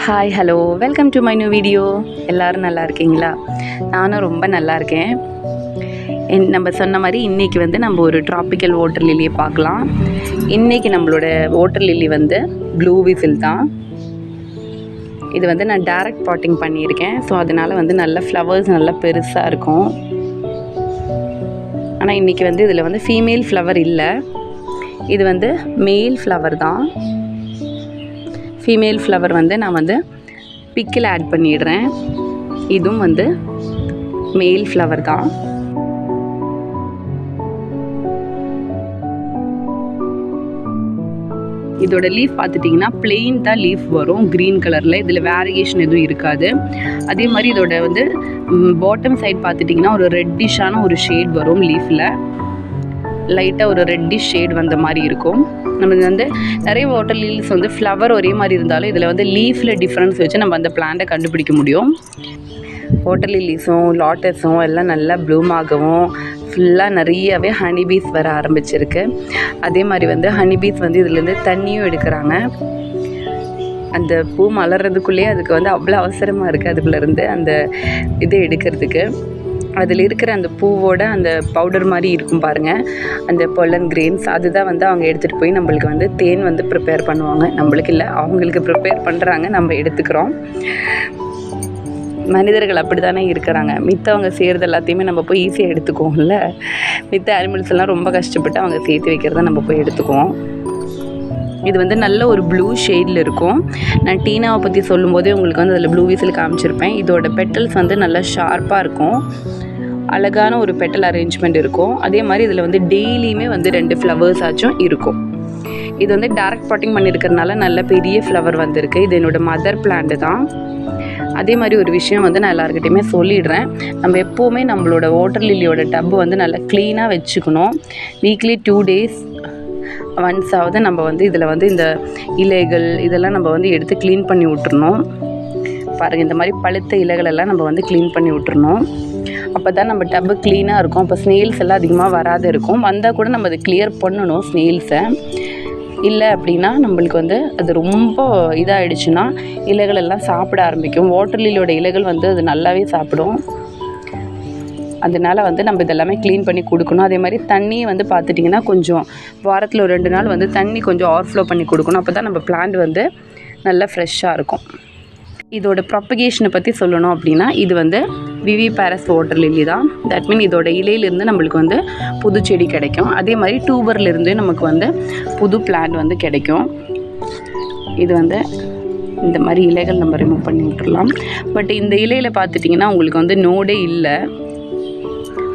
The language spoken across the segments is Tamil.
Hi hello welcome to my new video. எல்லோரும் நல்லா இருக்கீங்களா? நானும் ரொம்ப நல்லா இருக்கேன். நம்ம சொன்ன மாதிரி இன்றைக்கி நம்ம ஒரு ட்ராபிக்கல் வாட்டர் லில்லியை பார்க்கலாம். இன்றைக்கி நம்மளோட வாட்டர் லில்லி ப்ளூ விசில் தான். இது நான் டைரக்ட் பாட்டிங் பண்ணியிருக்கேன். ஸோ அதனால் நல்ல ஃப்ளவர்ஸ் நல்லா பெருசாக இருக்கும். ஆனால் இன்றைக்கி இதில் ஃபீமேல் ஃப்ளவர் இல்லை, இது மேல் ஃப்ளவர் தான். ஃபீமேல் ஃப்ளவர் நான் பிக்கில் ஆட் பண்ணிடுறேன். இதுவும் மேல் ஃப்ளவர் தான். இதோட லீஃப் பார்த்துட்டிங்கன்னா பிளெயின் தான் லீஃப் வரும், க்ரீன் கலரில். இதில் வேரியேஷன் எதுவும் இருக்காது. அதே மாதிரி இதோட பாட்டம் சைட் பார்த்துட்டிங்கன்னா ஒரு ரெட்டிஷான ஒரு ஷேட் வரும் லீஃபில். லைட்டாக ஒரு ரெட்டிஷ் ஷேட் வந்த மாதிரி இருக்கும். நம்ம நிறைய வாட்டர் லில்லிஸ் ஃப்ளவர் ஒரே மாதிரி இருந்தாலும் இதில் லீஃபில் டிஃப்ரென்ஸ் வச்சு நம்ம அந்த பிளான்ட்டை கண்டுபிடிக்க முடியும். வாட்டர் லில்லிஸும் லாட்டஸும் எல்லாம் நல்லா ப்ளூம் ஆகவும் ஃபுல்லாக நிறையவே ஹனிபீஸ் வர ஆரம்பிச்சிருக்கு. அதே மாதிரி ஹனிபீஸ் இதுலேருந்து தண்ணியும் எடுக்கிறாங்க. அந்த பூ மலர்றதுக்குள்ளேயே அதுக்கு அவ்வளோ அவசரமாக இருக்குது அதுக்குள்ளேருந்து அந்த இதை எடுக்கிறதுக்கு. அதில் இருக்கிற அந்த பூவோட அந்த பவுடர் மாதிரி இருக்கும் பாருங்கள், அந்த பொல்லன் கிரெயின்ஸ், அதுதான் அவங்க எடுத்துகிட்டு போய் நம்மளுக்கு தேன் ப்ரிப்பேர் பண்ணுவாங்க. நம்மளுக்கு இல்லை, அவங்களுக்கு ப்ரிப்பேர் பண்ணுறாங்க, நம்ம எடுத்துக்கிறோம். மனிதர்கள் அப்படி தானே இருக்கிறாங்க. மித்தவங்க செய்கிறது எல்லாத்தையுமே நம்ம போய் ஈஸியாக எடுத்துக்குவோம்ல. மித்த அனிமல்ஸ் எல்லாம் ரொம்ப கஷ்டப்பட்டு அவங்க சேர்த்து வைக்கிறத நம்ம போய் எடுத்துக்குவோம். இது நல்ல ஒரு ப்ளூ ஷேடில் இருக்கும். நான் டீனாவை பற்றி சொல்லும்போதே உங்களுக்கு அதில் ப்ளூ விசில் காமிச்சிருப்பேன். இதோட பெட்டல்ஸ் நல்லா ஷார்ப்பாக இருக்கும், அழகான ஒரு பெட்டல் அரேஞ்ச்மெண்ட் இருக்கும். அதே மாதிரி இதில் டெய்லியுமே 2 ஃப்ளவர்ஸ் ஆச்சும் இருக்கும். இது டைரக்ட் பாட்டிங் பண்ணியிருக்கிறதுனால நல்ல பெரிய ஃப்ளவர் வந்திருக்கு. இது என்னோடய மதர் பிளான்ட் தான். அதே மாதிரி ஒரு விஷயம் நான் எல்லாருக்கிட்டையுமே சொல்லிடுறேன். நம்ம எப்போவுமே நம்மளோட வாட்டர் லில்லியோட டப்பு நல்லா க்ளீனாக வச்சுக்கணும். வீக்லி 2 days ஒன்ஸ் ஆகுது நம்ம இதில் இந்த இலைகள் இதெல்லாம் நம்ம எடுத்து க்ளீன் பண்ணி விட்டுறணும். பாருங்கள், இந்த மாதிரி பழுத்த இலைகளெல்லாம் நம்ம க்ளீன் பண்ணி விட்டுறணும். அப்போ தான் நம்ம டப்பு க்ளீனாக இருக்கும். அப்போ ஸ்னெயில்ஸ் எல்லாம் அதிகமாக வராது இருக்கும். வந்தால் கூட நம்ம அதை கிளியர் பண்ணணும் ஸ்னெயில்ஸை. இல்லை அப்படின்னா நம்மளுக்கு அது ரொம்ப இதாகிடுச்சுன்னா இலைகள் எல்லாம் சாப்பிட ஆரம்பிக்கும். வாட்டர் லில்லியோட இலைகள் அது நல்லாவே சாப்பிடும். அதனால் நம்ம இதெல்லாமே க்ளீன் பண்ணி கொடுக்கணும். அதே மாதிரி தண்ணியை பார்த்துட்டிங்கன்னா கொஞ்சம் வாரத்தில் ஒரு 2 நாள் தண்ணி கொஞ்சம் ஓவர்ஃப்ளோ பண்ணி கொடுக்கணும். அப்போ தான் நம்ம பிளான்ட் நல்லா ஃப்ரெஷ்ஷாக இருக்கும். இதோட ப்ராப்பகேஷனை பற்றி சொல்லணும் அப்படின்னா இது விவிபாரஸ் வாட்டர் லில்லி தான். தட் மீன் இதோட இலையிலேருந்து நம்மளுக்கு புது செடி கிடைக்கும். அதே மாதிரி டியூபர்லேருந்து நமக்கு புது பிளான்ட் கிடைக்கும். இது இந்த மாதிரி இலைகள் நம்ம ரிமூவ் பண்ணி விட்டுடலாம். பட் இந்த இலையில் பார்த்துட்டிங்கன்னா உங்களுக்கு நோடே இல்லை.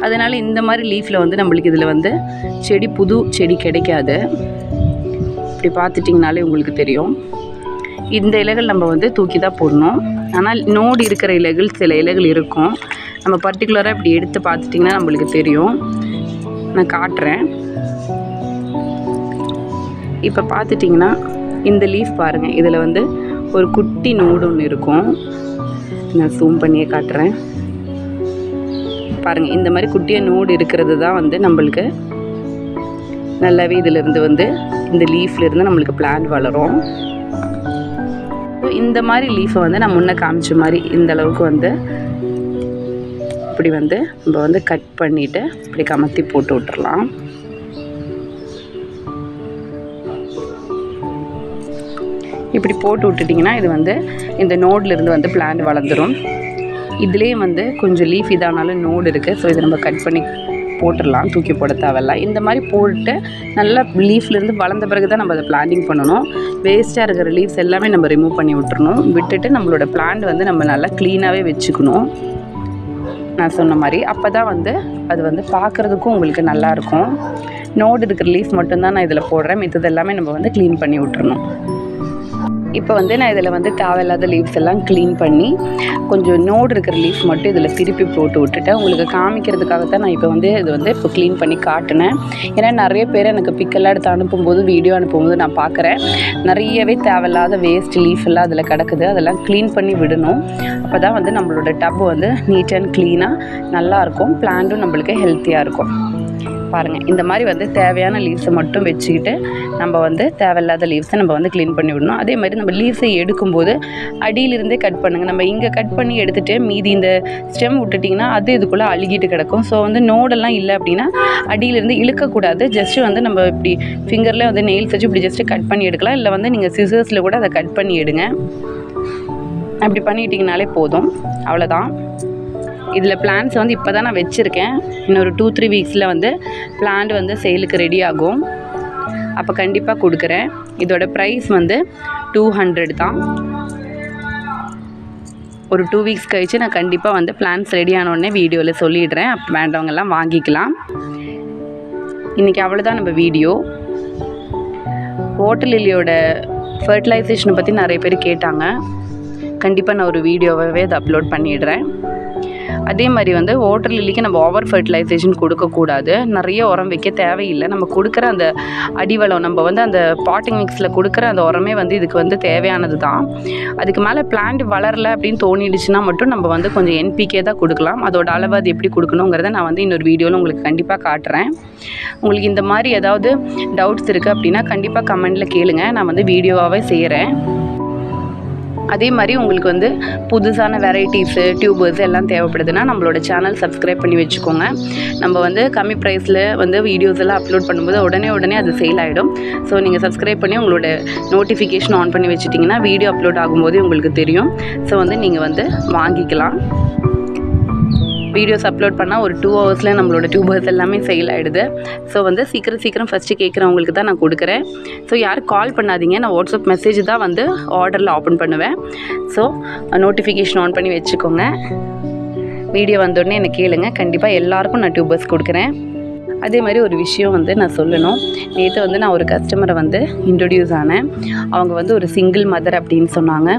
அதனால் இந்த மாதிரி லீஃபில் நம்மளுக்கு இதில் செடி புது செடி கிடைக்காது. இப்படி பார்த்துட்டிங்கனாலே உங்களுக்கு தெரியும். இந்த இலைகள் நம்ம தூக்கி தான் போடணும். ஆனால் நோடு இருக்கிற இலைகள் சில இலைகள் இருக்கும். நம்ம பர்டிகுலராக இப்படி எடுத்து பார்த்துட்டிங்கன்னா நம்மளுக்கு தெரியும். நான் காட்டுறேன். இப்போ பார்த்துட்டிங்கன்னா இந்த லீஃப் பாருங்கள், இதில் ஒரு குட்டி நோடு ஒன்று இருக்கும். நான் ஜூம் பண்ணியே காட்டுறேன் பாருங்கள். இந்த மாதிரி குட்டியாக நோடு இருக்கிறது தான் நம்மளுக்கு நல்லாவே இதிலிருந்து இந்த லீஃப்லேருந்து நம்மளுக்கு பிளான்ட் வளரும். இந்த மாதிரி லீஃபை நான் முன்னே காமிச்ச மாதிரி இந்த அளவுக்கு இப்படி நம்ம கட் பண்ணிவிட்டு இப்படி கமத்தி போட்டு விட்டுறலாம். இப்படி போட்டு விட்டுட்டிங்கன்னா இது இந்த நோட்லேருந்து பிளான்ட் வளர்ந்துடும். இதுலேயே கொஞ்சம் லீஃப் இதானாலும் நோடு இருக்குது. ஸோ இதை நம்ம கட் பண்ணி போட்டுடலாம், தூக்கி போட தேவையில்ல. இந்த மாதிரி போட்டு நல்லா லீஃப்லேருந்து வளர்ந்த பிறகு தான் நம்ம அதை பிளான்டிங் பண்ணணும். வேஸ்ட்டாக இருக்கிற லீவ்ஸ் எல்லாமே நம்ம ரிமூவ் பண்ணி விட்டுறணும். விட்டுட்டு நம்மளோட பிளான்ட் நம்ம நல்லா க்ளீனாகவே வச்சுக்கணும். நான் சொன்ன மாதிரி அப்போ தான் அது பார்க்குறதுக்கும் உங்களுக்கு நல்லாயிருக்கும். நோடு இருக்கிற லீஃப் மட்டும்தான் நான் இதில் போடுறேன். மித்தது எல்லாமே நம்ம க்ளீன் பண்ணி விட்டுறணும். இப்போ நான் இதில் தேவையில்லாத லீவ்ஸ் எல்லாம் க்ளீன் பண்ணி கொஞ்சம் நோடு இருக்கிற லீஃப் மட்டும் இதில் திருப்பி போட்டு விட்டுட்டேன். உங்களுக்கு காமிக்கிறதுக்காக தான் நான் இப்போ இது இப்போ க்ளீன் பண்ணி காட்டினேன். ஏன்னா நிறைய பேர் எனக்கு பிக்கெல்லாம் எடுத்து அனுப்பும்போது, வீடியோ அனுப்பும்போது நான் பார்க்குறேன் நிறையவே தேவையில்லாத வேஸ்ட் லீஃப் எல்லாம் அதில் கிடக்குது. அதெல்லாம் க்ளீன் பண்ணி விடணும். அப்போ தான் நம்மளோட டப்பு நீட் அண்ட் க்ளீனாக நல்லாயிருக்கும். பிளான்ட்டும் நம்மளுக்கு ஹெல்த்தியாக இருக்கும். பாருங்கள். இந்த மாதிரி வந்து தேவையான லீவ்ஸை மட்டும் வச்சுக்கிட்டு நம்ம வந்து தேவையில்லாத லீவ்ஸை நம்ம வந்து க்ளீன் பண்ணி விடணும். அதே மாதிரி நம்ம லீவ்ஸை எடுக்கும்போது அடியிலிருந்தே கட் பண்ணுங்கள். நம்ம இங்கே கட் பண்ணி எடுத்துகிட்டு மீதி இந்த ஸ்டெம் விட்டுட்டிங்கன்னா அது இதுக்குள்ளே அழுகிட்டு கிடக்கும். ஸோ வந்து நோடெல்லாம் இல்லை அப்படின்னா அடியிலிருந்து இழுக்கக்கூடாது. ஜஸ்ட்டு வந்து நம்ம இப்படி ஃபிங்கரில் வந்து நெயில்ஸ் வச்சு இப்படி ஜஸ்ட்டு கட் பண்ணி எடுக்கலாம். இல்லை வந்து நீங்கள் சிசர்ஸில் கூட அதை கட் பண்ணி எடுங்க. அப்படி பண்ணிட்டிங்கனாலே போதும். அவ்வளோதான். இதில் பிளான்ஸ் வந்து இப்போ தான் நான் வச்சுருக்கேன். இன்னொரு 2-3 வீக்ஸில் வந்து பிளான்ட் வந்து சேலுக்கு ரெடி ஆகும். அப்போ கண்டிப்பாக கொடுக்குறேன். இதோட ப்ரைஸ் வந்து 200 தான். ஒரு 2 வீக்ஸ் கழித்து நான் கண்டிப்பாக வந்து பிளான்ஸ் ரெடி ஆனோடனே வீடியோவில் சொல்லிடுறேன். அப்போ வேண்டவங்கெல்லாம் வாங்கிக்கலாம். இன்றைக்கி அவ்வளோதான் நம்ம வீடியோ. வாட்டர் லில்லியோட ஃபர்டிலைசேஷனை பற்றி நிறைய பேர் கேட்டாங்க. கண்டிப்பாக நான் ஒரு வீடியோவாகவே அதை அப்லோட் பண்ணிடுறேன். அதே மாதிரி வந்து வாட்டர் லில்லிக்கு நம்ம ஓவர் ஃபர்டிலைசேஷன் கொடுக்கக்கூடாது. நிறைய உரம் வைக்க தேவையில்லை. நம்ம கொடுக்குற அந்த அடிவளம், நம்ம வந்து அந்த பாட்டிங் மிக்ஸில் கொடுக்குற அந்த உரமே வந்து இதுக்கு வந்து தேவையானது தான். அதுக்கு மேலே பிளான்ட் வளரலை அப்படின்னு தோணிடுச்சுன்னா மட்டும் நம்ம வந்து கொஞ்சம் NPK தான் கொடுக்கலாம். அதோட அளவு அது எப்படி கொடுக்கணுங்கிறத நான் வந்து இன்னொரு வீடியோவில் உங்களுக்கு கண்டிப்பாக காட்டுறேன். உங்களுக்கு இந்த மாதிரி ஏதாவது டவுட்ஸ் இருக்குது அப்படின்னா கண்டிப்பாக கமெண்டில் கேளுங்க. நான் வந்து வீடியோவாகவே செய்கிறேன். அதே மாதிரி உங்களுக்கு வந்து புதுசான வெரைட்டிஸு டியூபர்ஸ் எல்லாம் தேவைப்படுதுன்னா நம்மளோட சேனல் சப்ஸ்கிரைப் பண்ணி வச்சுக்கோங்க. நம்ம வந்து கம்மி ப்ரைஸில் வந்து வீடியோஸ் எல்லாம் அப்லோட் பண்ணும்போது உடனே அது சேல் ஆகிடும். ஸோ நீங்கள் சப்ஸ்கிரைப் பண்ணி உங்களோட நோட்டிஃபிகேஷன் ஆன் பண்ணி வச்சுட்டிங்கன்னா வீடியோ அப்லோட் ஆகும்போது உங்களுக்கு தெரியும். ஸோ வந்து நீங்கள் வந்து வாங்கிக்கலாம். வீடியோஸ் அப்லோட் பண்ணால் ஒரு 2 ஹவர்ஸில் நம்மளோட டியூபர்ஸ் எல்லாமே சேல் ஆகிடுது. ஸோ வந்து சீக்கிரம் ஃபஸ்ட்டு கேட்குறவங்களுக்கு தான் நான் கொடுக்குறேன். ஸோ யாரும் கால் பண்ணாதீங்க. நான் வாட்ஸ்அப் மெசேஜ் தான் வந்து ஆர்டரில் ஓப்பன் பண்ணுவேன். ஸோ நோட்டிஃபிகேஷன் ஆன் பண்ணி வச்சுக்கோங்க. வீடியோ வந்தோடனே என்னை கேளுங்க. கண்டிப்பாக எல்லாருக்கும் நான் டியூபர்ஸ் கொடுக்குறேன். அதே மாதிரி ஒரு விஷயம் வந்து நான் சொல்லணும். நேற்று வந்து நான் ஒரு கஸ்டமரை வந்து இன்ட்ரடியூஸ் ஆனேன். அவங்க வந்து ஒரு சிங்கிள் மதர் அப்படின்னு சொன்னாங்க.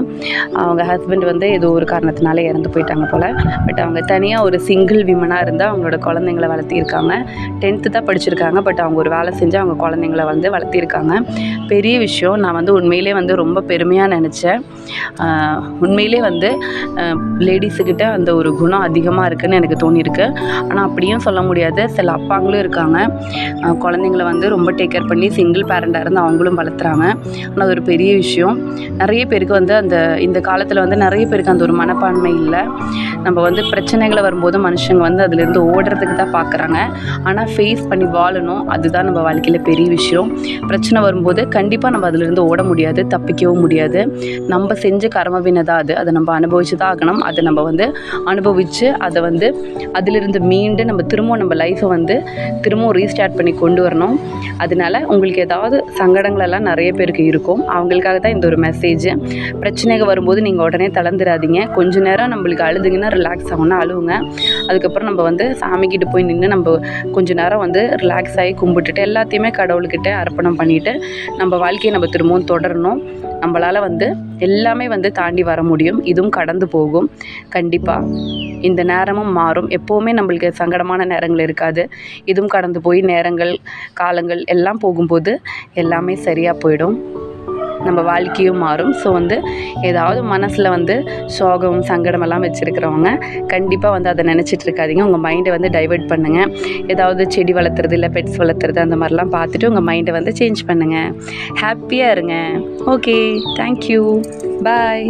அவங்க ஹஸ்பண்ட் வந்து ஏதோ ஒரு காரணத்தினால இறந்து போயிட்டாங்க போல். பட் அவங்க தனியாக ஒரு சிங்கிள் விமனாக இருந்தால் அவங்களோட குழந்தைங்கள வளர்த்திருக்காங்க. 10th தான் படிச்சிருக்காங்க. பட் அவங்க ஒரு வேலை செஞ்சு அவங்க குழந்தைங்கள வந்து வளர்த்திருக்காங்க. பெரிய விஷயம். நான் வந்து உண்மையிலே வந்து ரொம்ப பெருமையாக நினச்சேன். உண்மையிலே வந்து லேடிஸுக்கிட்ட அந்த ஒரு குணம் அதிகமாக இருக்குதுன்னு எனக்கு தோணியிருக்கு. ஆனால் அப்படியும் சொல்ல முடியாது. சில அப்பாங்களும் இருக்காங்க, குழந்தைங்கள வந்து ரொம்ப டேக் கேர் பண்ணி சிங்கிள் பேரண்டாக இருந்து அவங்களும் வளர்த்துறாங்க. ஆனால் அது ஒரு பெரிய விஷயம். நிறைய பேருக்கு வந்து இந்த காலத்தில் வந்து நிறைய பேருக்கு அந்த ஒரு மனப்பான்மை இல்லை. நம்ம வந்து பிரச்சனைகளை வரும்போது மனுஷங்க வந்து அதுலேருந்து ஓடுறதுக்கு தான் பார்க்குறாங்க. ஆனால் ஃபேஸ் பண்ணி வாழணும். அதுதான் நம்ம வாழ்க்கையில் பெரிய விஷயம். பிரச்சனை வரும்போது கண்டிப்பாக நம்ம அதுலேருந்து ஓட முடியாது, தப்பிக்கவும் முடியாது. நம்ம செஞ்ச கர்மவினை தான் அது. அதை நம்ம அனுபவிச்சு தான் ஆகணும். அதை நம்ம வந்து அனுபவித்து அதை வந்து அதிலிருந்து மீண்டு நம்ம திரும்பவும் நம்ம லைஃப்பை வந்து திரும்பவும் ரீஸ்டார்ட் பண்ணி கொண்டு வரணும். அதனால உங்களுக்கு ஏதாவது சங்கடங்களெல்லாம் நிறைய பேருக்கு இருக்கும். அவங்களுக்காக தான் இந்த ஒரு மெசேஜ். பிரச்சனைகள் வரும்போது நீங்கள் உடனே தளர்ந்துடாதீங்க. கொஞ்ச நேரம் நம்மளுக்கு அழுதுங்கன்னா ரிலாக்ஸ் ஆகணும்னா அழுவுங்க. அதுக்கப்புறம் நம்ம வந்து சாமிக்கிட்ட போய் நின்று நம்ம கொஞ்ச நேரம் வந்து ரிலாக்ஸ் ஆகி கும்பிட்டுட்டு எல்லாத்தையுமே கடவுள்கிட்ட அர்ப்பணம் பண்ணிவிட்டு நம்ம வாழ்க்கையை நம்ம திரும்பவும் தொடரணும். நம்மளால் வந்து எல்லாமே வந்து தாண்டி வர முடியும். இதுவும் கடந்து போகும். கண்டிப்பாக இந்த நேரமும் மாறும். எப்போவுமே நம்மளுக்கு சங்கடமான நேரங்கள் இருக்காது. இதுவும் கடந்து போய் நேரங்கள் காலங்கள் எல்லாம் போகும்போது எல்லாமே சரியாக போயிடும். நம்ம வாழ்க்கையும் மாறும். ஸோ வந்து ஏதாவது மனசில் வந்து சோகம் சங்கடமெல்லாம் வச்சுருக்கிறவங்க கண்டிப்பாக வந்து அதை நினச்சிட்டு இருக்காதீங்க. உங்கள் மைண்டை வந்து டைவர்ட் பண்ணுங்கள். ஏதாவது செடி வளர்த்துறது இல்லை பெட்ஸ் வளர்த்துறது அந்த மாதிரிலாம் பார்த்துட்டு உங்கள் மைண்டை வந்து சேஞ்ச் பண்ணுங்கள். ஹாப்பியாக இருங்க. ஓகே, தேங்க்யூ, பாய்.